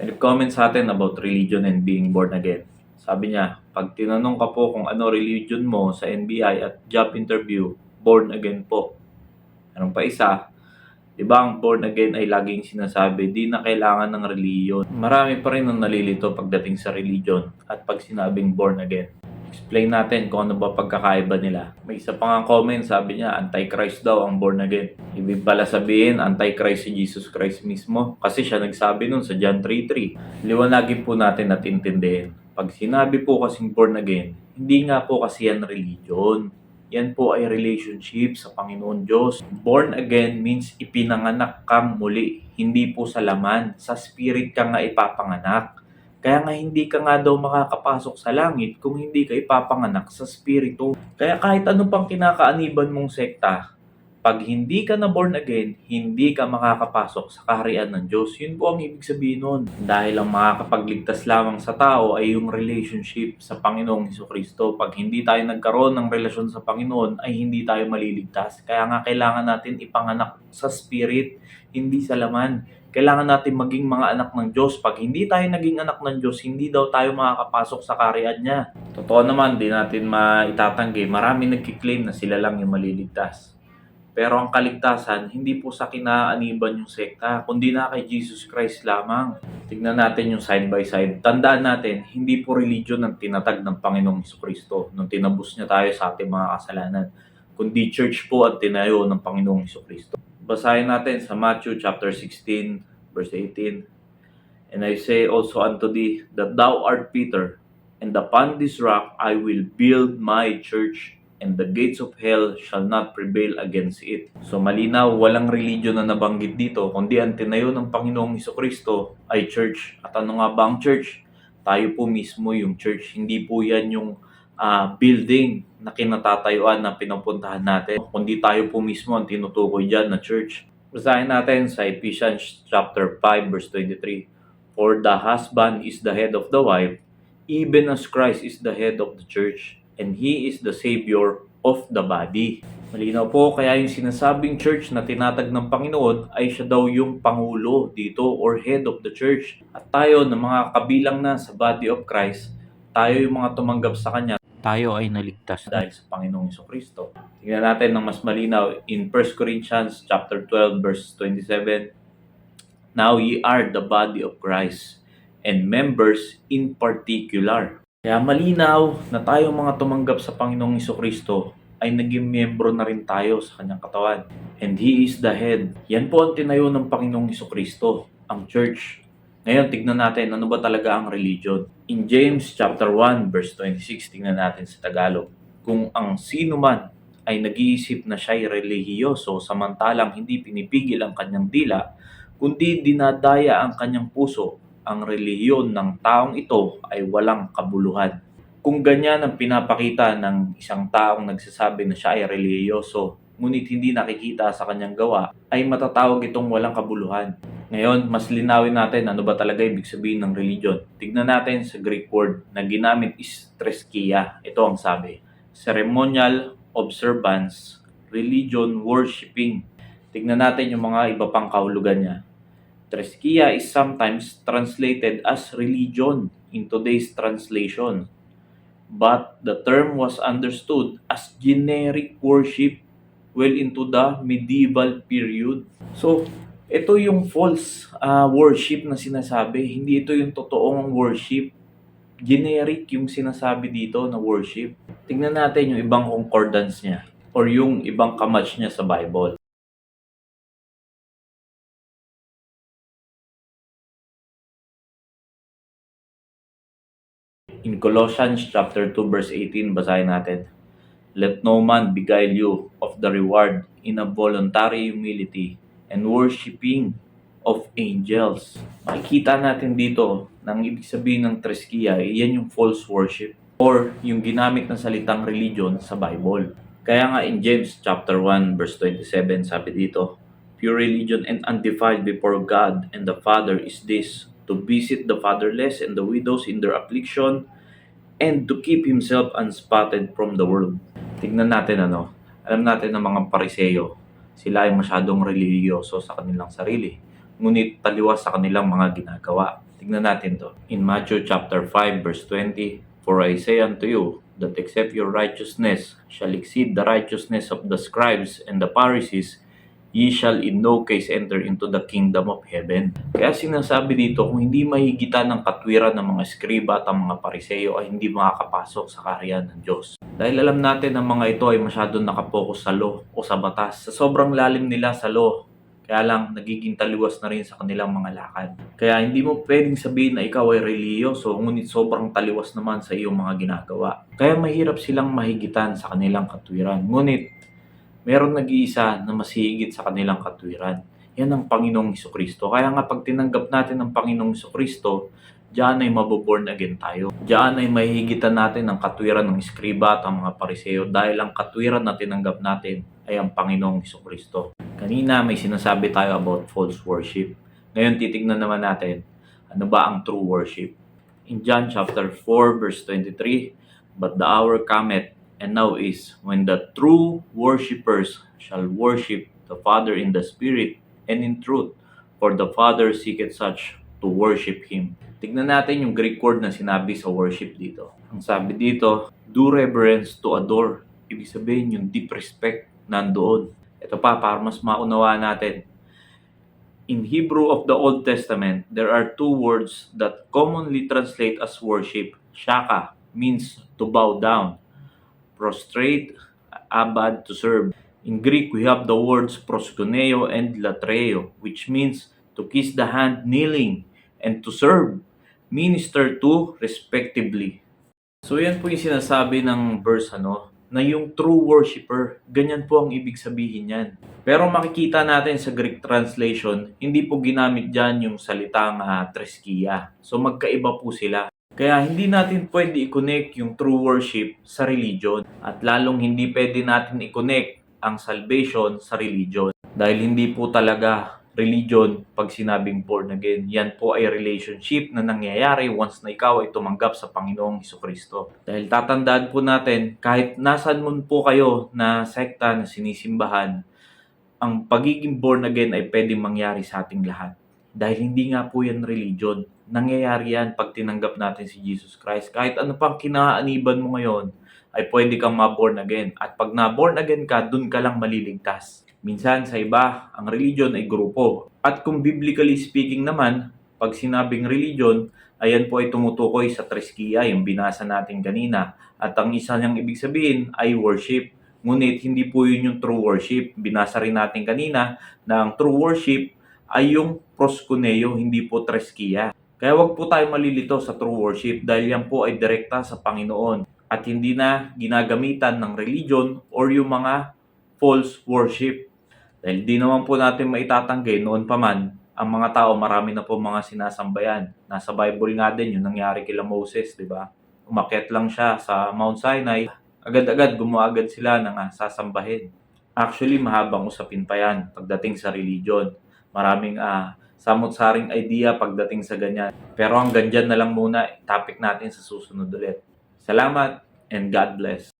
May nag-comment sa atin about religion and being born again. Sabi niya, pag tinanong ka po kung ano religion mo sa NBI at job interview, born again po. Anong pa isa? Di ba ang born again ay laging sinasabi, di na kailangan ng reliyon. Marami pa rin ang nalilito pagdating sa religion at pag sinabing born again. Explain natin kung ano ba pagkakaiba nila. May isa pa nga comment, sabi niya, Antichrist daw ang born again. Ibig pala sabihin, Antichrist si Jesus Christ mismo. Kasi siya nagsabi nun sa John 3:3. Liwanagin po natin at intindihin. Pag sinabi po kasing born again, hindi nga po kasi yan religion. Yan po ay relationship sa Panginoon Diyos. Born again means ipinanganak kang muli. Hindi po sa laman. Sa spirit ka nga ipapanganak. Kaya nga hindi ka nga daw makakapasok sa langit kung hindi ka ipapanganak sa spirito. Kaya kahit ano pang kinakaaniban mong sekta, pag hindi ka na born again, hindi ka makakapasok sa kaharian ng Diyos. Yun po ang ibig sabihin nun. Dahil ang makakapagligtas lamang sa tao ay yung relationship sa Panginoong Hesukristo. Pag hindi tayo nagkaroon ng relasyon sa Panginoon, ay hindi tayo maliligtas. Kaya nga kailangan natin ipanganak sa spirit, hindi sa laman. Kailangan natin maging mga anak ng Diyos. Pag hindi tayo naging anak ng Diyos, hindi daw tayo makakapasok sa kaharian niya. Totoo naman, di natin maitatanggi. Marami nagkiklaim na sila lang yung maliligtas. Pero ang kaligtasan, hindi po sa kinaaniban yung sekta, kundi na kay Jesus Christ lamang. Tignan natin yung side by side. Tandaan natin, hindi po religion ang tinatag ng Panginoong Hesukristo nung tinabos niya tayo sa ating mga kasalanan, kundi church po ang tinayo ng Panginoong Hesukristo. Basahin natin sa Matthew chapter 16, verse 18. And I say also unto thee, that thou art Peter, and upon this rock I will build my church, and the gates of hell shall not prevail against it. So malinaw, walang religion na nabanggit dito, kundi ang tinayo ng Panginoong Hesukristo ay church. At ano nga ba ang church? Tayo po mismo yung church. Hindi po yan yung building na kinatatayuan na pinupuntahan natin, kundi tayo po mismo ang tinutukoy dyan na church. Basahin natin sa Ephesians chapter 5 verse 23. For the husband is the head of the wife, even as Christ is the head of the church, and He is the Savior of the body. Malinaw po, kaya yung sinasabing church na tinatag ng Panginoon ay siya daw yung pangulo dito or head of the church. At tayo na mga kabilang na sa body of Christ, tayo yung mga tumanggap sa Kanya, tayo ay naligtas dahil sa Panginoong Hesukristo. Tingnan natin ng mas malinaw in 1 Corinthians chapter 12 verse 27. Now ye are the body of Christ, and members in particular. Kaya malinaw na tayong mga tumanggap sa Panginoong Hesukristo ay naging miyembro na rin tayo sa kanyang katawan. And He is the head. Yan po ang tinayo ng Panginoong Hesukristo, ang church. Ngayon, tignan natin ano ba talaga ang religion. In James chapter 1 verse 26, tignan natin sa Tagalog. Kung ang sino man ay nag-iisip na siya'y relihiyoso samantalang hindi pinipigil ang kanyang dila, kundi dinadaya ang kanyang puso, ang relihiyon ng taong ito ay walang kabuluhan. Kung ganyan ang pinapakita ng isang taong nagsasabi na siya ay relihiyoso, ngunit hindi nakikita sa kanyang gawa, ay matatawag itong walang kabuluhan. Ngayon, mas linawin natin ano ba talaga ibig sabihin ng religion. Tignan natin sa Greek word na ginamit is treskia. Ito ang sabi, ceremonial observance, religion, worshiping. Tignan natin yung mga iba pang kahulugan niya. Treskia is sometimes translated as religion in today's translation, but the term was understood as generic worship well into the medieval period. So, ito yung false worship na sinasabi, hindi ito yung totoong worship. Generic yung sinasabi dito na worship. Tingnan natin yung ibang concordance niya or yung ibang kamatch niya sa Bible. In Colossians chapter 2 verse 18, basahin natin. Let no man beguile you of the reward in a voluntary humility and worshiping of angels. Makikita natin dito nang ibig sabihin ng treskia, yan yung false worship or yung ginamit na salitang religion sa Bible. Kaya nga in James chapter 1 verse 27 sabi dito, pure religion and undefiled before God and the Father is this, to visit the fatherless and the widows in their affliction, and to keep himself unspotted from the world. Tignan natin alam natin ng mga Pariseyo, sila ay masyadong relihiyoso sa kanilang sarili, ngunit taliwas sa kanilang mga ginagawa. Tignan natin to. In Matthew chapter 5 verse 20, "For I say unto you, that except your righteousness shall exceed the righteousness of the scribes and the Pharisees, ye shall in no case enter into the kingdom of heaven." Kaya sinasabi dito, kung hindi mahigitan ng katwiran ng mga skriba at ang mga pariseyo ay hindi makakapasok sa kaharian ng Diyos. Dahil alam natin ang mga ito ay masyadong nakapokus sa law o sa batas. Sa sobrang lalim nila sa law, kaya lang nagiging taliwas na rin sa kanilang mga lakad. Kaya hindi mo pwedeng sabihin na ikaw ay reliyoso, ngunit sobrang taliwas naman sa iyong mga ginagawa. Kaya mahirap silang mahigitan sa kanilang katwiran. Ngunit meron nag-iisa na mas higit sa kanilang katwiran. Yan ang Panginoong Hesukristo. Kaya nga pag tinanggap natin ang Panginoong Hesukristo, diyan ay maboborn again tayo. Diyan ay mahihigitan natin ang katwiran ng iskriba at ang mga pariseo dahil ang katwiran na tinanggap natin ay ang Panginoong Hesukristo. Kanina may sinasabi tayo about false worship. Ngayon titignan naman natin, ano ba ang true worship? In John chapter 4 verse 23, "But the hour cometh, and now is, when the true worshippers shall worship the Father in the Spirit and in truth, for the Father seeketh such to worship Him." Tignan natin yung Greek word na sinabi sa worship dito. Ang sabi dito, do reverence to adore. Ibig sabihin yung deep respect nandoon. Ito pa, para mas maunawaan natin. In Hebrew of the Old Testament, there are two words that commonly translate as worship. Shaka means to bow down. Prostrate, abad, to serve. In Greek, we have the words proskuneo and latreo, which means to kiss the hand kneeling, and to serve, minister to, respectively. So yan po yung sinasabi ng verse na yung true worshipper, ganyan po ang ibig sabihin yan. Pero makikita natin sa Greek translation, hindi po ginamit dyan yung salitang treskia. So magkaiba po sila. Kaya hindi natin pwede i-connect yung true worship sa religion at lalong hindi pwede natin i-connect ang salvation sa religion. Dahil hindi po talaga religion pag sinabing born again. Yan po ay relationship na nangyayari once na ikaw ay tumanggap sa Panginoong Hesukristo. Dahil tatandaan po natin, kahit nasan man po kayo na sekta na sinisimbahan, ang pagiging born again ay pwedeng mangyari sa ating lahat. Dahil hindi nga po yan religion. Nangyayari yan pag tinanggap natin si Jesus Christ. Kahit ano pang kinaaniban mo ngayon, ay pwede kang ma-born again. At pag na-born again ka, dun ka lang maliligtas. Minsan sa iba, ang religion ay grupo. At kung biblically speaking naman, pag sinabing religion, ayan po ay tumutukoy sa treskia, yung binasa natin kanina. At ang isa niyang ibig sabihin ay worship. Ngunit hindi po yun yung true worship. Binasa rin natin kanina na ang true worship ay yung proskuneo, hindi po treskia. Kaya wag po tayo malilito sa true worship dahil yan po ay direkta sa Panginoon at hindi na ginagamitan ng religion or yung mga false worship. Dahil di naman po natin maitatanggi noon pa man, ang mga tao marami na po mga sinasambayan. Nasa Bible nga din yung nangyari kila Moses, di ba? Umakyat lang siya sa Mount Sinai, agad-agad gumawa agad sila ng sasambahin. Actually, mahabang usapin pa yan pagdating sa religion. Maraming samot-saring idea pagdating sa ganyan. Pero hanggang dyan na lang muna, topic natin sa susunod ulit. Salamat and God bless.